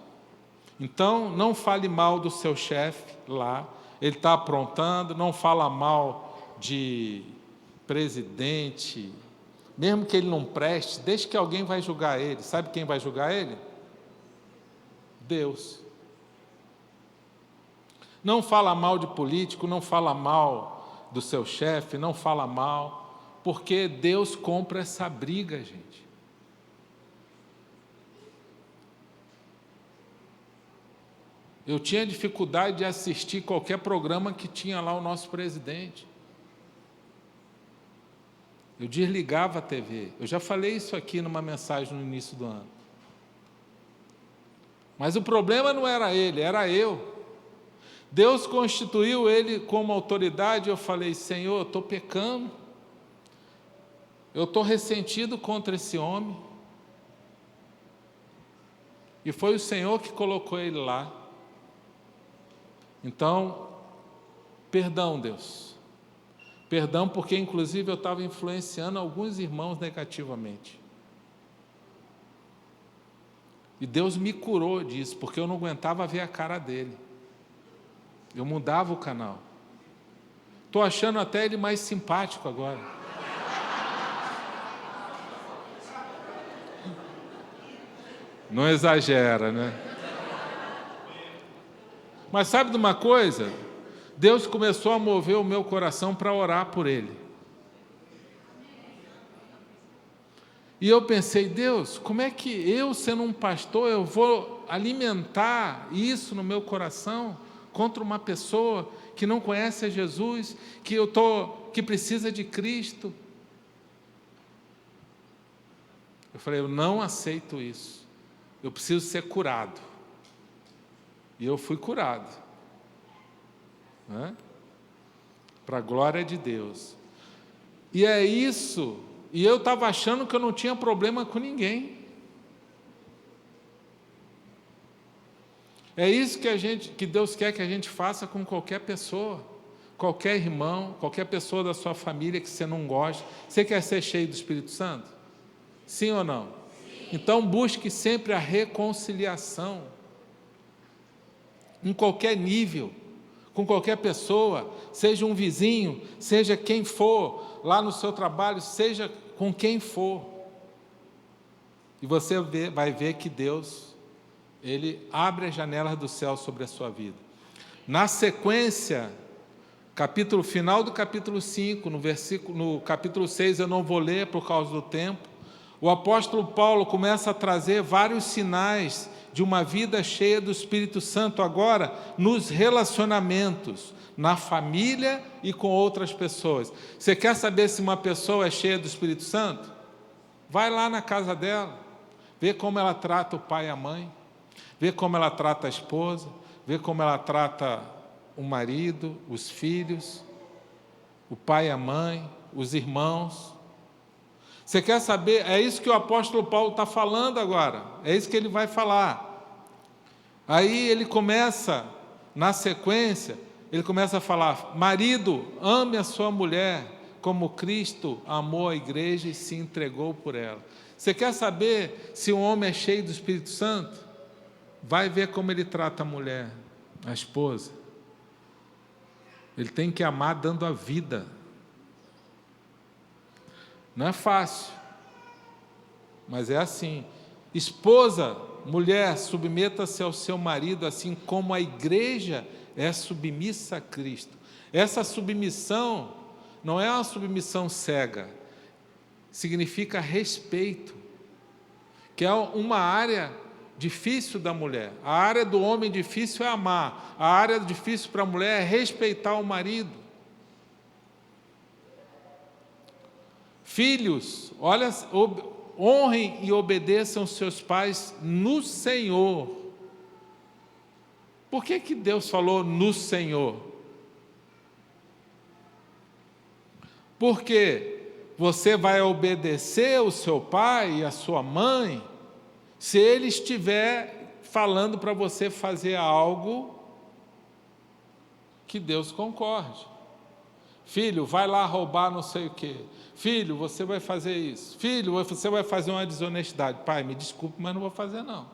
Então, não fale mal do seu chefe lá, ele está aprontando, não fala mal de presidente, mesmo que ele não preste, deixe que alguém vai julgar ele. Sabe quem vai julgar ele? Deus. Não fala mal de político, não fala mal do seu chefe, não fala mal, porque Deus compra essa briga, gente. Eu tinha dificuldade de assistir qualquer programa que tinha lá o nosso presidente. Eu desligava a TV. Eu já falei isso aqui numa mensagem no início do ano. Mas o problema não era ele, era eu. Deus constituiu ele como autoridade. Eu falei, Senhor, eu estou pecando. Eu estou ressentido contra esse homem. E foi o Senhor que colocou ele lá. Então, perdão, Deus. Perdão, porque inclusive eu estava influenciando alguns irmãos negativamente. E Deus me curou disso, porque eu não aguentava ver a cara dele. Eu mudava o canal. Estou achando até ele mais simpático agora. Não exagera, né? Mas sabe de uma coisa? Deus começou a mover o meu coração para orar por ele. E eu pensei, Deus, como é que eu, sendo um pastor, eu vou alimentar isso no meu coração contra uma pessoa que não conhece a Jesus, que precisa de Cristo? Eu falei, eu não aceito isso. Eu preciso ser curado. E eu fui curado. Para a glória de Deus. E é isso. E eu estava achando que eu não tinha problema com ninguém. É isso que Deus quer que a gente faça com qualquer pessoa, qualquer irmão, qualquer pessoa da sua família que você não gosta. Você quer ser cheio do Espírito Santo? Sim ou não? Sim. Então busque sempre a reconciliação. em qualquer nível, com qualquer pessoa, seja um vizinho, seja quem for, lá no seu trabalho, seja com quem for. E você vai ver que Deus, Ele abre as janelas do céu sobre a sua vida. Na sequência, final do capítulo 5, no capítulo 6, eu não vou ler por causa do tempo, o apóstolo Paulo começa a trazer vários sinais de uma vida cheia do Espírito Santo agora nos relacionamentos, na família e com outras pessoas. Você quer saber se uma pessoa é cheia do Espírito Santo? Vai lá na casa dela, vê como ela trata o pai e a mãe, vê como ela trata a esposa, vê como ela trata o marido, os filhos, o pai e a mãe, os irmãos. Você quer saber? É isso que o apóstolo Paulo está falando agora, é isso que ele vai falar. Aí ele começa, na sequência, ele começa a falar: marido, ame a sua mulher, como Cristo amou a igreja e se entregou por ela. Você quer saber se um homem é cheio do Espírito Santo? Vai ver como ele trata a mulher, a esposa. Ele tem que amar dando a vida. Não é fácil, mas é assim. Esposa, mulher, submeta-se ao seu marido, assim como a igreja é submissa a Cristo. Essa submissão não é uma submissão cega, significa respeito, que é uma área difícil da mulher. A área do homem difícil é amar, a área difícil para a mulher é respeitar o marido. Filhos, olha, honrem e obedeçam seus pais no Senhor. Por que Deus falou no Senhor? Porque você vai obedecer o seu pai e a sua mãe se ele estiver falando para você fazer algo que Deus concorde. Filho, vai lá roubar não sei o quê. Filho, você vai fazer isso. Filho, você vai fazer uma desonestidade. Pai, me desculpe, mas não vou fazer não.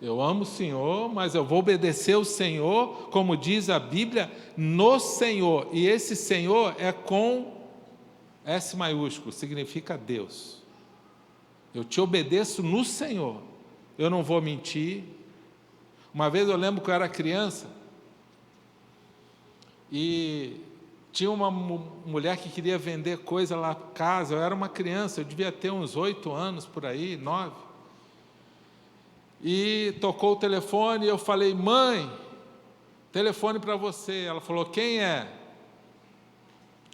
Eu amo o Senhor, mas eu vou obedecer o Senhor, como diz a Bíblia, no Senhor. E esse Senhor é com S maiúsculo, significa Deus. Eu te obedeço no Senhor. Eu não vou mentir. Uma vez eu lembro que eu era criança, e tinha uma mulher que queria vender coisa lá em casa. Eu era uma criança, eu devia ter uns 8 anos por aí, 9. E tocou o telefone e eu falei: mãe, telefone para você. Ela falou: quem é?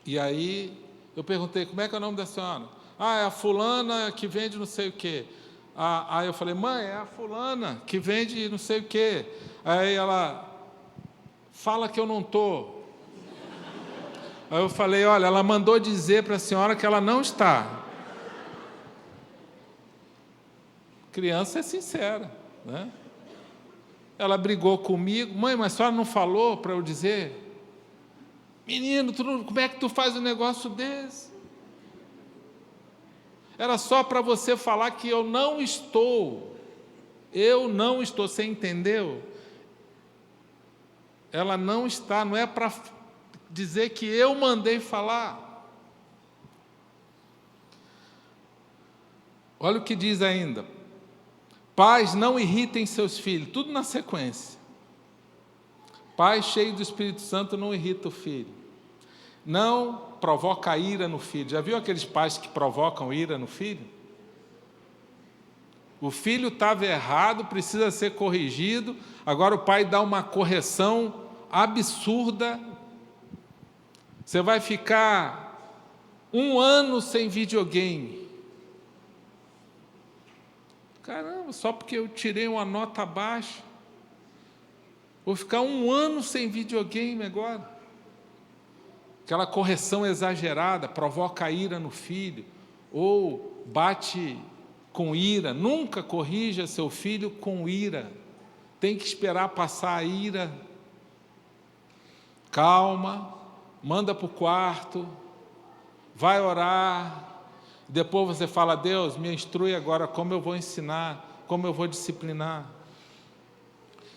E aí eu perguntei: como é que é o nome da senhora? Ah, é a fulana que vende não sei o quê. Aí eu falei: mãe, é a fulana que vende não sei o quê. Aí ela: fala que eu não estou. Aí eu falei: olha, ela mandou dizer para a senhora que ela não está. Criança é sincera, né? Ela brigou comigo: mãe, mas a senhora não falou para eu dizer? Menino, como é que tu faz um negócio desse? Era só para você falar que eu não estou. Eu não estou, você entendeu? Ela não está, não é para dizer que eu mandei falar. Olha o que diz ainda: pais, não irritem seus filhos. Tudo na sequência. Pai cheio do Espírito Santo não irrita o filho. Não provoca ira no filho. Já viu aqueles pais que provocam ira no filho? O filho estava errado, precisa ser corrigido. Agora o pai dá uma correção absurda. Você vai ficar 1 ano sem videogame. Caramba, só porque eu tirei uma nota baixa. Vou ficar 1 ano sem videogame agora. Aquela correção exagerada provoca ira no filho, ou bate com ira. Nunca corrija seu filho com ira. Tem que esperar passar a ira. Calma, manda para o quarto, vai orar. Depois você fala: Deus, me instrui agora como eu vou ensinar, como eu vou disciplinar.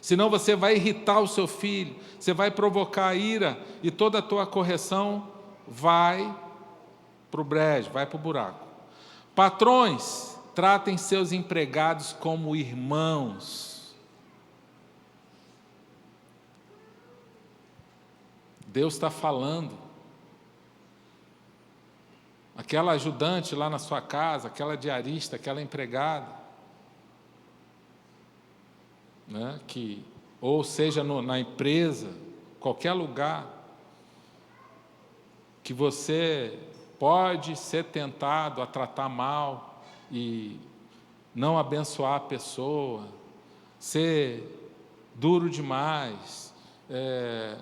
Senão você vai irritar o seu filho, você vai provocar ira e toda a tua correção vai para o brejo, vai para o buraco. Patrões, tratem seus empregados como irmãos. Deus está falando. Aquela ajudante lá na sua casa, aquela diarista, aquela empregada, né, ou seja, na empresa, qualquer lugar, que você pode ser tentado a tratar mal e não abençoar a pessoa, ser duro demais,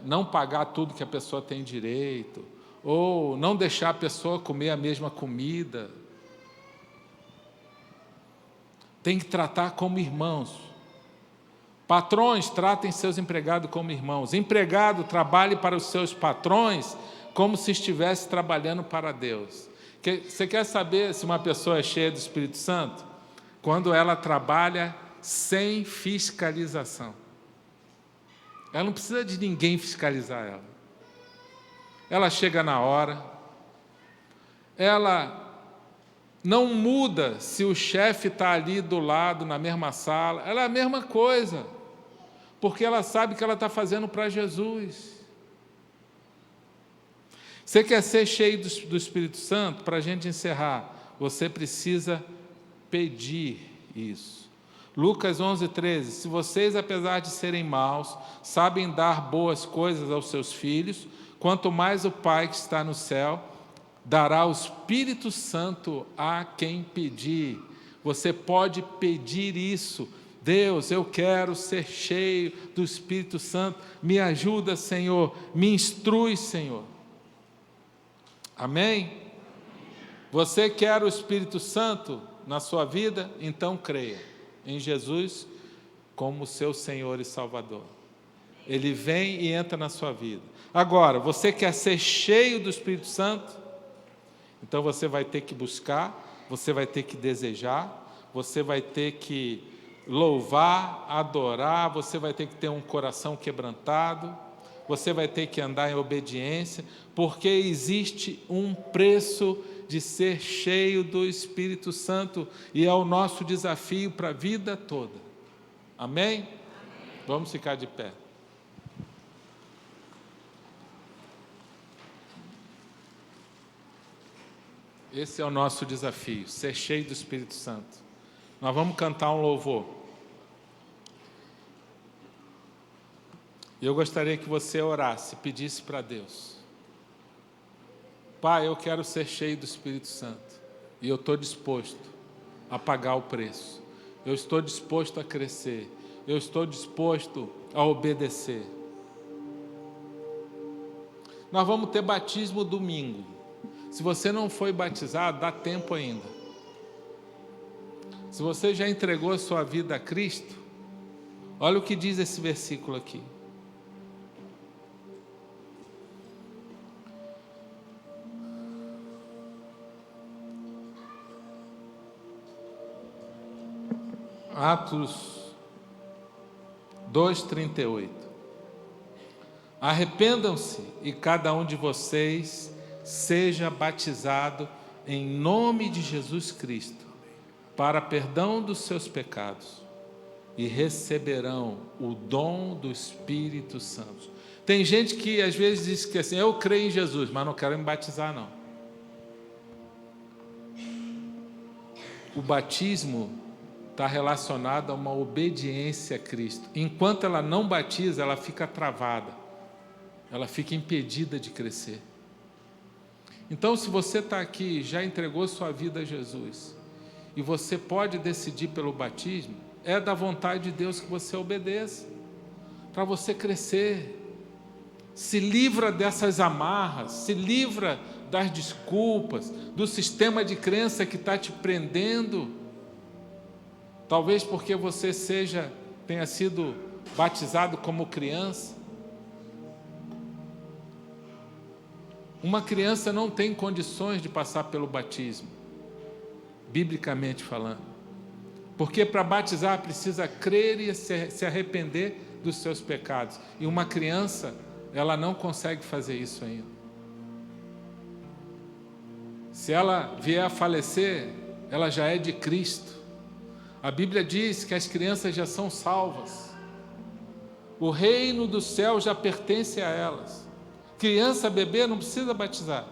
não pagar tudo que a pessoa tem direito, ou não deixar a pessoa comer a mesma comida. Tem que tratar como irmãos. Patrões, tratem seus empregados como irmãos. Empregado, trabalhe para os seus patrões como se estivesse trabalhando para Deus. Você quer saber se uma pessoa é cheia do Espírito Santo? Quando ela trabalha sem fiscalização. Ela não precisa de ninguém fiscalizar ela. Ela chega na hora. Ela não muda se o chefe está ali do lado, na mesma sala. Ela é a mesma coisa, porque ela sabe que ela está fazendo para Jesus. Você quer ser cheio do Espírito Santo? Para a gente encerrar, você precisa pedir isso. Lucas 11:13, se vocês, apesar de serem maus, sabem dar boas coisas aos seus filhos, quanto mais o Pai que está no céu dará o Espírito Santo a quem pedir. Você pode pedir isso. Deus, eu quero ser cheio do Espírito Santo. Me ajuda, Senhor. Me instrui, Senhor. Amém? Você quer o Espírito Santo na sua vida? Então creia em Jesus como seu Senhor e Salvador. Ele vem e entra na sua vida. Agora, você quer ser cheio do Espírito Santo? Então você vai ter que buscar, você vai ter que desejar, você vai ter que louvar, adorar, você vai ter que ter um coração quebrantado, você vai ter que andar em obediência, porque existe um preço de ser cheio do Espírito Santo e é o nosso desafio para a vida toda. Amém? Amém. Vamos ficar de pé. Esse é o nosso desafio, ser cheio do Espírito Santo. Nós vamos cantar um louvor. E eu gostaria que você orasse, pedisse para Deus. Pai, eu quero ser cheio do Espírito Santo. E eu estou disposto a pagar o preço. Eu estou disposto a crescer. Eu estou disposto a obedecer. Nós vamos ter batismo domingo. Se você não foi batizado, dá tempo ainda. Se você já entregou a sua vida a Cristo, olha o que diz esse versículo aqui. Atos 2:38. Arrependam-se e cada um de vocês seja batizado em nome de Jesus Cristo para perdão dos seus pecados e receberão o dom do Espírito Santo. Tem gente que às vezes diz que assim, eu creio em Jesus, mas não quero me batizar não. O batismo está relacionado a uma obediência a Cristo. Enquanto ela não batiza, ela fica travada, ela fica impedida de crescer. Então, se você está aqui, já entregou sua vida a Jesus, e você pode decidir pelo batismo, é da vontade de Deus que você obedeça, para você crescer. Se livra dessas amarras, se livra das desculpas, do sistema de crença que está te prendendo. Talvez porque você tenha sido batizado como criança. Uma criança não tem condições de passar pelo batismo, biblicamente falando. Porque para batizar precisa crer e se arrepender dos seus pecados. E uma criança, ela não consegue fazer isso ainda. Se ela vier a falecer, ela já é de Cristo. A Bíblia diz que as crianças já são salvas. O reino do céu já pertence a elas. Criança, bebê, não precisa batizar.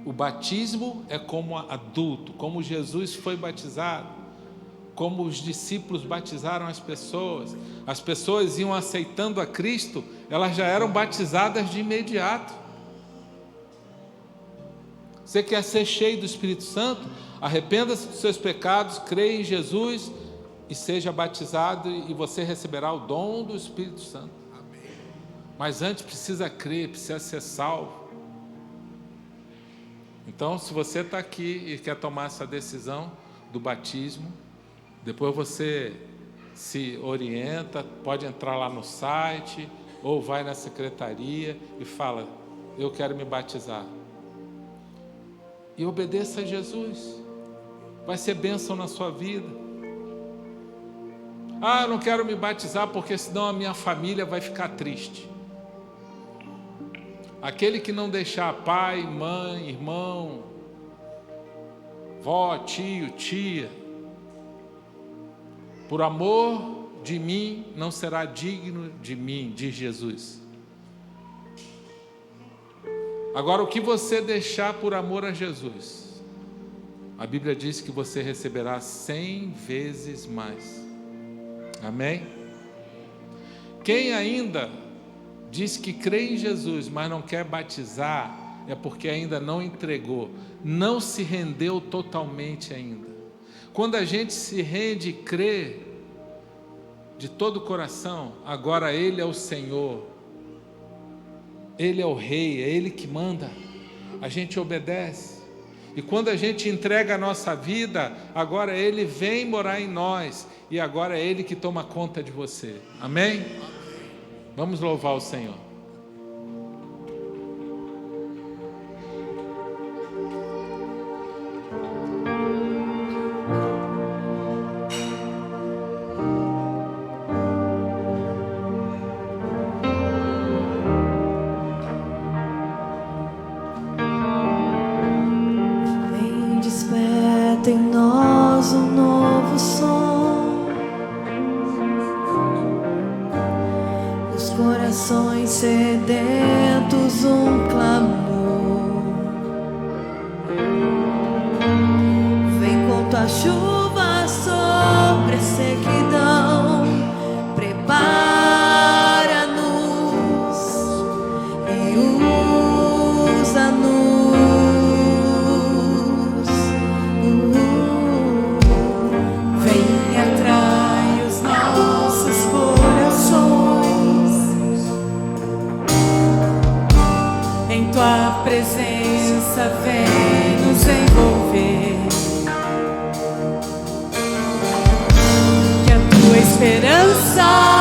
O batismo é como adulto, como Jesus foi batizado, como os discípulos batizaram as pessoas iam aceitando a Cristo, elas já eram batizadas de imediato. Você quer ser cheio do Espírito Santo? Arrependa-se dos seus pecados, creia em Jesus e seja batizado, e você receberá o dom do Espírito Santo. Amém. Mas antes precisa crer, precisa ser salvo. Então, se você está aqui e quer tomar essa decisão do batismo, depois você se orienta, pode entrar lá no site, ou vai na secretaria e fala: eu quero me batizar. E obedeça a Jesus. Vai ser bênção na sua vida. Eu não quero me batizar porque senão a minha família vai ficar triste. Aquele que não deixar pai, mãe, irmão, vó, tio, tia, por amor de mim, não será digno de mim, diz Jesus. Agora, o que você deixar por amor a Jesus, a Bíblia diz que você receberá 100 vezes mais. Amém? Quem ainda diz que crê em Jesus, mas não quer batizar, é porque ainda não entregou, não se rendeu totalmente ainda. Quando a gente se rende e crê de todo o coração, agora Ele é o Senhor, Ele é o Rei, é Ele que manda, a gente obedece. E quando a gente entrega a nossa vida, agora Ele vem morar em nós, e agora é Ele que toma conta de você. Amém? Vamos louvar o Senhor. Vem, desperta em nós um novo som. Corações sedentos, um clamor. Vem com tua chuva sobre a sequidão. Prepara-nos e usa-nos. Vem atrai os nossos corações. Em tua presença vem nos envolver. Que a tua esperança